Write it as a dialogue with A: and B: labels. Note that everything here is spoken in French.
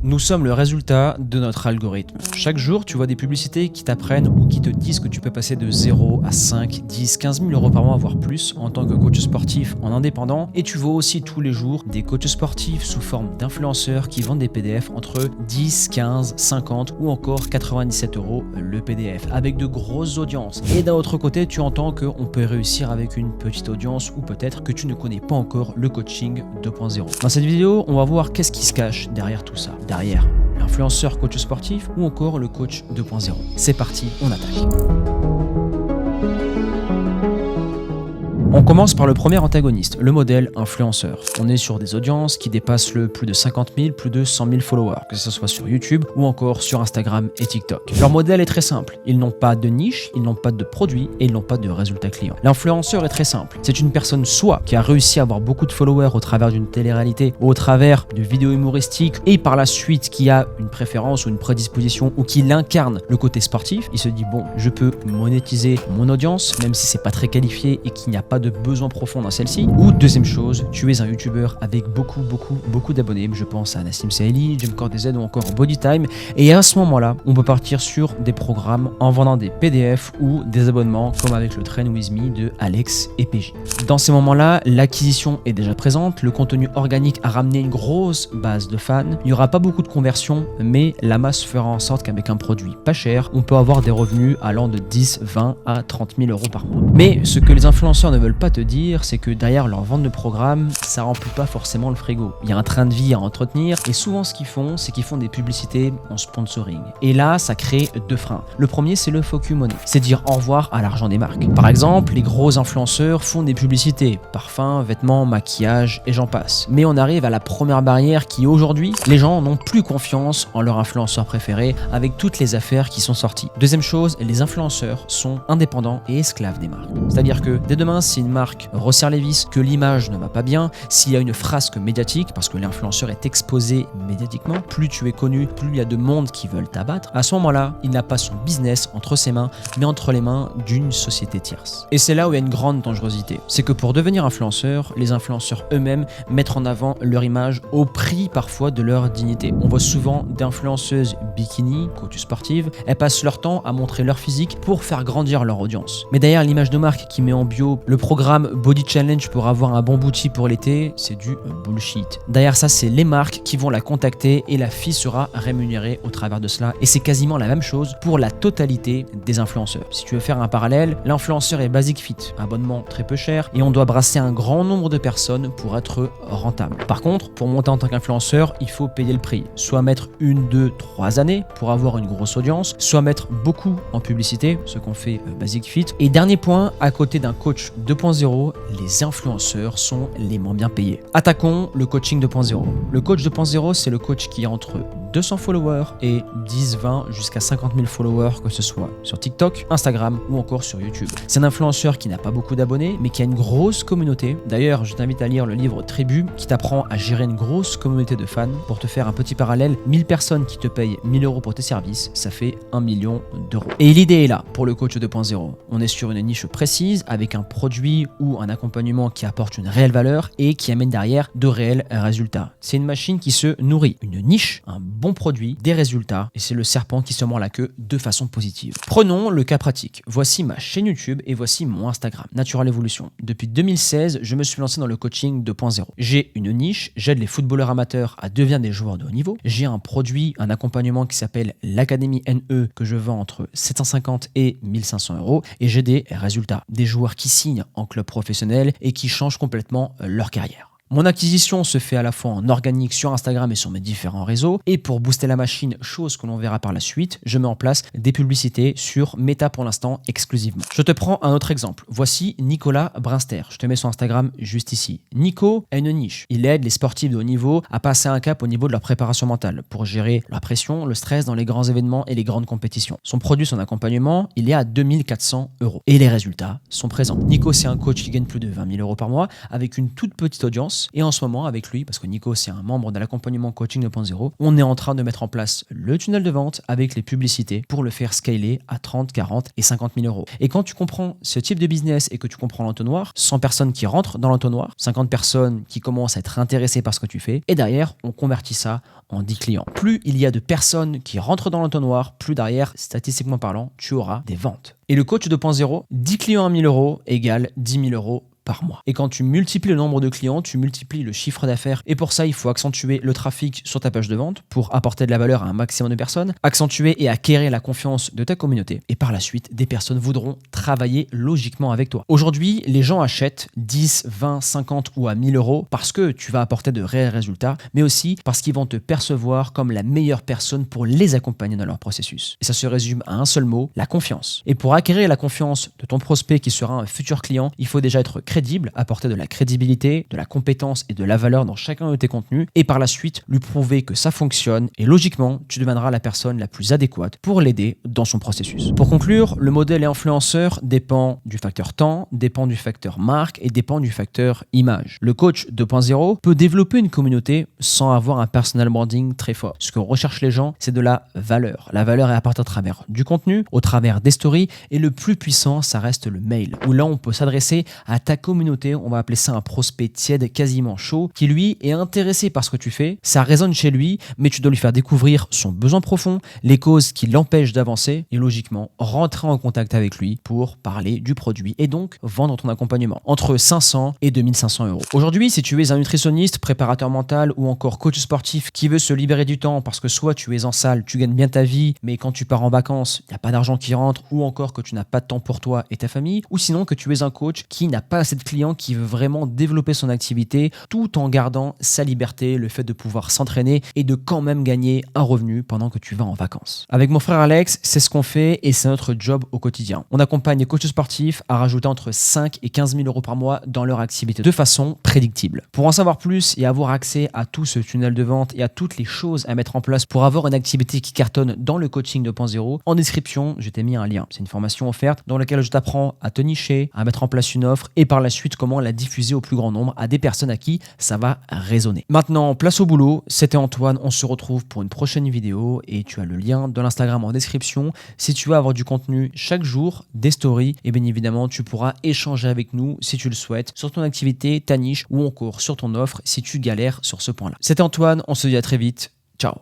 A: Nous sommes le résultat de notre algorithme. Chaque jour, tu vois des publicités qui t'apprennent ou qui te disent que tu peux passer de 0 à 5, 10, 15 000 euros par mois, voire plus, en tant que coach sportif en indépendant. Et tu vois aussi tous les jours des coachs sportifs sous forme d'influenceurs qui vendent des PDF entre 10, 15, 50 ou encore 97 euros le PDF, avec de grosses audiences. Et d'un autre côté, tu entends qu'on peut réussir avec une petite audience ou peut-être que tu ne connais pas encore le coaching 2.0. Dans cette vidéo, on va voir qu'est-ce qui se cache derrière tout ça. Derrière l'influenceur coach sportif ou encore le coach 2.0. C'est parti, on attaque. On commence par le premier antagoniste, le modèle influenceur. On est sur des audiences qui dépassent le plus de 50 000, plus de 100 000 followers, que ce soit sur YouTube ou encore sur Instagram et TikTok. Leur modèle est très simple. Ils n'ont pas de niche, ils n'ont pas de produit et ils n'ont pas de résultats clients. L'influenceur est très simple. C'est une personne soit qui a réussi à avoir beaucoup de followers au travers d'une télé-réalité ou au travers de vidéos humoristiques et par la suite qui a une préférence ou une prédisposition ou qui incarne le côté sportif. Il se dit bon, je peux monétiser mon audience même si c'est pas très qualifié et qu'il n'y a pas de besoin profond dans celle-ci. Ou deuxième chose, tu es un youtubeur avec beaucoup d'abonnés. Je pense à Nassim Saïli, Jumcore DZ ou encore Bodytime. Et à ce moment-là, on peut partir sur des programmes en vendant des PDF ou des abonnements comme avec le Train With Me de Alex et PJ. Dans ces moments-là, l'acquisition est déjà présente, le contenu organique a ramené une grosse base de fans. Il n'y aura pas beaucoup de conversions, mais la masse fera en sorte qu'avec un produit pas cher, on peut avoir des revenus allant de 10, 20 à 30 000 euros par mois. Mais ce que les influenceurs ne veulent pas te dire, c'est que derrière leur vente de programme, ça remplit pas forcément le frigo. Il y a un train de vie à entretenir et souvent ce qu'ils font, c'est qu'ils font des publicités en sponsoring. Et là, ça crée deux freins. Le premier, c'est le focus money. C'est dire au revoir à l'argent des marques. Par exemple, les gros influenceurs font des publicités, parfums, vêtements, maquillage et j'en passe. Mais on arrive à la première barrière qui aujourd'hui, les gens n'ont plus confiance en leur influenceur préféré avec toutes les affaires qui sont sorties. Deuxième chose, les influenceurs sont indépendants et esclaves des marques. C'est-à-dire que dès demain, si une marque resserre les vis, que l'image ne va pas bien, s'il y a une frasque médiatique, parce que l'influenceur est exposé médiatiquement, plus tu es connu, plus il y a de monde qui veulent t'abattre, à ce moment-là, il n'a pas son business entre ses mains, mais entre les mains d'une société tierce. Et c'est là où il y a une grande dangerosité. C'est que pour devenir influenceur, les influenceurs eux-mêmes mettent en avant leur image au prix parfois de leur dignité. On voit souvent d'influenceuses bikini, coach sportives, elles passent leur temps à montrer leur physique pour faire grandir leur audience. Mais derrière l'image de marque qui met en bio le programme Body Challenge pour avoir un bon booty pour l'été, c'est du bullshit. Derrière ça, c'est les marques qui vont la contacter et la fille sera rémunérée au travers de cela. Et c'est quasiment la même chose pour la totalité des influenceurs. Si tu veux faire un parallèle, l'influenceur est Basic Fit, abonnement très peu cher et on doit brasser un grand nombre de personnes pour être rentable. Par contre, pour monter en tant qu'influenceur, il faut payer le prix. Soit mettre 1, 2, 3 années pour avoir une grosse audience, soit mettre beaucoup en publicité, ce qu'on fait Basic Fit. Et dernier point, à côté d'un coach 2.0, les influenceurs sont les moins bien payés. Attaquons le coaching 2.0. Le coach 2.0, c'est le coach qui est entre 200 followers et 10, 20 jusqu'à 50 000 followers, que ce soit sur TikTok, Instagram ou encore sur YouTube. C'est un influenceur qui n'a pas beaucoup d'abonnés, mais qui a une grosse communauté. D'ailleurs, je t'invite à lire le livre Tribu, qui t'apprend à gérer une grosse communauté de fans. Pour te faire un petit parallèle, 1000 personnes qui te payent 1000 euros pour tes services, ça fait 1 million d'euros. Et l'idée est là pour le coach 2.0. On est sur une niche précise, avec un produit ou un accompagnement qui apporte une réelle valeur et qui amène derrière de réels résultats. C'est une machine qui se nourrit. Une niche, un bon produit, des résultats, et c'est le serpent qui se mord la queue de façon positive. Prenons le cas pratique. Voici ma chaîne YouTube et voici mon Instagram, Natural Evolution. Depuis 2016, je me suis lancé dans le coaching 2.0. J'ai une niche, j'aide les footballeurs amateurs à devenir des joueurs de haut niveau. J'ai un produit, un accompagnement qui s'appelle l'Académie NE que je vends entre 750 et 1500 euros et j'ai des résultats. Des joueurs qui signent en club professionnel et qui changent complètement leur carrière. Mon acquisition se fait à la fois en organique sur Instagram et sur mes différents réseaux. Et pour booster la machine, chose que l'on verra par la suite, je mets en place des publicités sur Meta pour l'instant exclusivement. Je te prends un autre exemple. Voici Nicolas Brinster. Je te mets son Instagram juste ici. Nico a une niche. Il aide les sportifs de haut niveau à passer un cap au niveau de leur préparation mentale pour gérer la pression, le stress dans les grands événements et les grandes compétitions. Son produit, son accompagnement, il est à 2400 euros. Et les résultats sont présents. Nico, c'est un coach qui gagne plus de 20 000 euros par mois avec une toute petite audience confiance. Et en ce moment, avec lui, parce que Nico, c'est un membre de l'accompagnement coaching 2.0, on est en train de mettre en place le tunnel de vente avec les publicités pour le faire scaler à 30, 40 et 50 000 euros. Et quand tu comprends ce type de business et que tu comprends l'entonnoir, 100 personnes qui rentrent dans l'entonnoir, 50 personnes qui commencent à être intéressées par ce que tu fais, et derrière, on convertit ça en 10 clients. Plus il y a de personnes qui rentrent dans l'entonnoir, plus derrière, statistiquement parlant, tu auras des ventes. Et le coach 2.0, 10 clients à 1000 euros égale 10 000 euros par mois. Et quand tu multiplies le nombre de clients, tu multiplies le chiffre d'affaires. Et pour ça, il faut accentuer le trafic sur ta page de vente pour apporter de la valeur à un maximum de personnes, accentuer et acquérir la confiance de ta communauté. Et par la suite, des personnes voudront travailler logiquement avec toi. Aujourd'hui, les gens achètent 10, 20, 50 ou à 1000 euros parce que tu vas apporter de réels résultats, mais aussi parce qu'ils vont te percevoir comme la meilleure personne pour les accompagner dans leur processus. Et ça se résume à un seul mot, la confiance. Et pour acquérir la confiance de ton prospect qui sera un futur client, il faut déjà être crédible, apporter de la crédibilité, de la compétence et de la valeur dans chacun de tes contenus et par la suite lui prouver que ça fonctionne et logiquement tu deviendras la personne la plus adéquate pour l'aider dans son processus. Pour conclure, le modèle influenceur dépend du facteur temps, dépend du facteur marque et dépend du facteur image. Le coach 2.0 peut développer une communauté sans avoir un personal branding très fort. Ce que recherchent les gens, c'est de la valeur. La valeur est apportée à travers du contenu, au travers des stories et le plus puissant, ça reste le mail où là on peut s'adresser à ta communauté, on va appeler ça un prospect tiède, quasiment chaud, qui lui est intéressé par ce que tu fais, ça résonne chez lui, mais tu dois lui faire découvrir son besoin profond, les causes qui l'empêchent d'avancer et logiquement rentrer en contact avec lui pour parler du produit et donc vendre ton accompagnement entre 500 et 2500 euros. Aujourd'hui, si tu es un nutritionniste, préparateur mental ou encore coach sportif qui veut se libérer du temps parce que soit tu es en salle, tu gagnes bien ta vie, mais quand tu pars en vacances, il n'y a pas d'argent qui rentre ou encore que tu n'as pas de temps pour toi et ta famille, ou sinon que tu es un coach qui n'a pas assez de clients, qui veut vraiment développer son activité tout en gardant sa liberté, le fait de pouvoir s'entraîner et de quand même gagner un revenu pendant que tu vas en vacances. Avec mon frère Alex, c'est ce qu'on fait et c'est notre job au quotidien. On accompagne les coachs sportifs à rajouter entre 5 et 15 000 euros par mois dans leur activité de façon prédictible. Pour en savoir plus et avoir accès à tout ce tunnel de vente et à toutes les choses à mettre en place pour avoir une activité qui cartonne dans le coaching 2.0, en description, je t'ai mis un lien. C'est une formation offerte dans laquelle je t'apprends à te nicher, à mettre en place une offre et par la suite comment la diffuser au plus grand nombre à des personnes à qui ça va résonner. Maintenant, place au boulot. C'était Antoine. On se retrouve pour une prochaine vidéo et tu as le lien de l'Instagram en description. Si tu veux avoir du contenu chaque jour, des stories, et bien évidemment, tu pourras échanger avec nous si tu le souhaites sur ton activité, ta niche ou encore sur ton offre si tu galères sur ce point-là. C'était Antoine. On se dit à très vite.